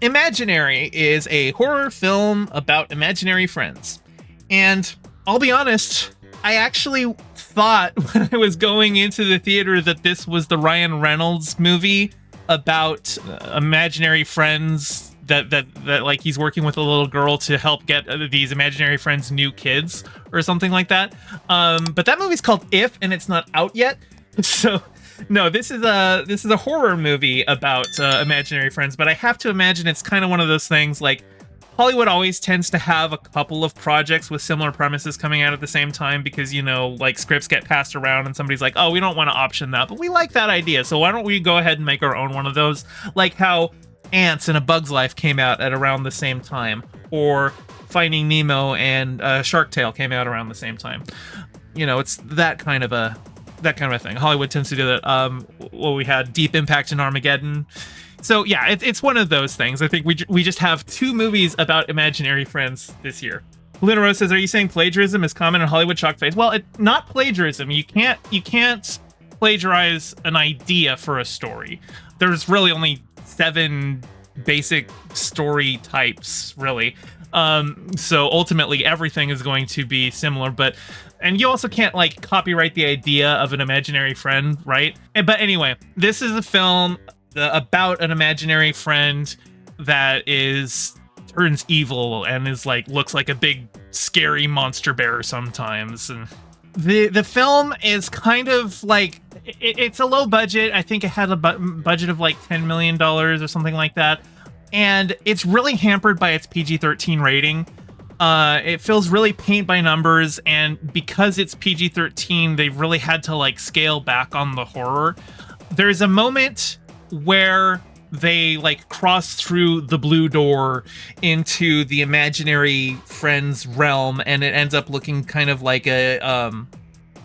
Imaginary is a horror film about imaginary friends. And I'll be honest, I actually thought when I was going into the theater that this was the Ryan Reynolds movie about imaginary friends that like he's working with a little girl to help get these imaginary friends new kids or something like that. But that movie's called If, and it's not out yet. So no, this is a horror movie about imaginary friends, but I have to imagine it's kind of one of those things like Hollywood always tends to have a couple of projects with similar premises coming out at the same time because, you know, like scripts get passed around and somebody's like, oh, we don't want to option that, but we like that idea. So why don't we go ahead and make our own one of those? Like how Ants and A Bug's Life came out at around the same time, or Finding Nemo and Shark Tale came out around the same time. You know, it's that kind of a thing. Hollywood tends to do that. Well, we had Deep Impact and Armageddon. So yeah, it's one of those things. I think we just have two movies about imaginary friends this year. Luna Rose says, "Are you saying plagiarism is common in Hollywood chalk face?" Well, it's not plagiarism. You can't plagiarize an idea for a story. There's really only 7 basic story types, really. So ultimately, everything is going to be similar, and you also can't like copyright the idea of an imaginary friend, right? But anyway, this is a film about an imaginary friend that turns evil and is like looks like a big scary monster bear sometimes. And the film is kind of like it's a low budget. I think it had a budget of like $10 million or something like that, and it's really hampered by its PG-13 rating. It feels really paint by numbers, and because it's PG-13, they really had to like scale back on the horror. There's a moment where they like cross through the blue door into the imaginary friends realm, and it ends up looking kind of like a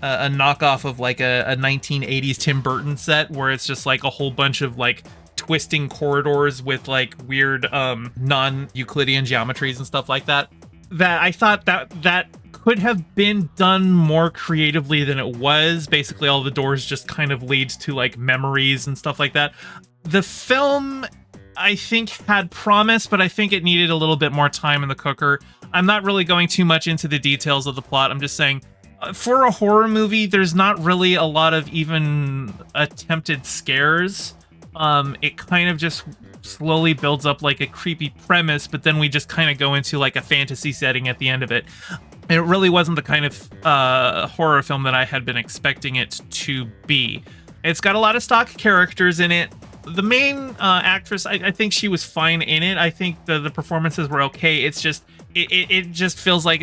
knockoff of like a 1980s Tim Burton set, where it's just like a whole bunch of like twisting corridors with like weird non-Euclidean geometries and stuff like that. That I thought that could have been done more creatively than it was. Basically, all the doors just kind of lead to like memories and stuff like that. The film, I think, had promise, but I think it needed a little bit more time in the cooker. I'm not really going too much into the details of the plot. I'm just saying, for a horror movie, there's not really a lot of even attempted scares. It kind of just slowly builds up like a creepy premise, but then we just kind of go into like a fantasy setting at the end of it. It really wasn't the kind of horror film that I had been expecting it to be. It's got a lot of stock characters in it. The main actress, I think she was fine in it. I think the performances were okay. It's just it just feels like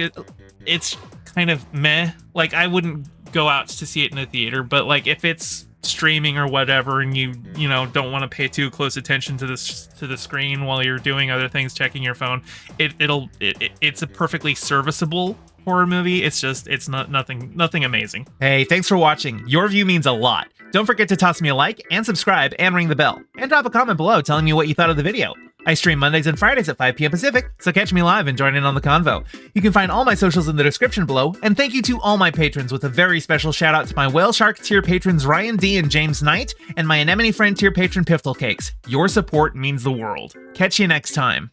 it's kind of meh. Like I wouldn't go out to see it in a theater, but like if it's streaming or whatever, and you know don't want to pay too close attention to the screen while you're doing other things, checking your phone, it's a perfectly serviceable horror movie. It's not nothing amazing. Hey, thanks for watching. Your view means a lot. Don't forget to toss me a like and subscribe and ring the bell, and drop a comment below telling me what you thought of the video. I stream Mondays and Fridays at 5 p.m. Pacific, so catch me live and join in on the convo. You can find all my socials in the description below, and thank you to all my patrons, with a very special shout out to my Whale Shark tier patrons Ryan D and James Knight, and my Anemone Friend tier patron Piftle Cakes. Your support means the world. Catch you next time.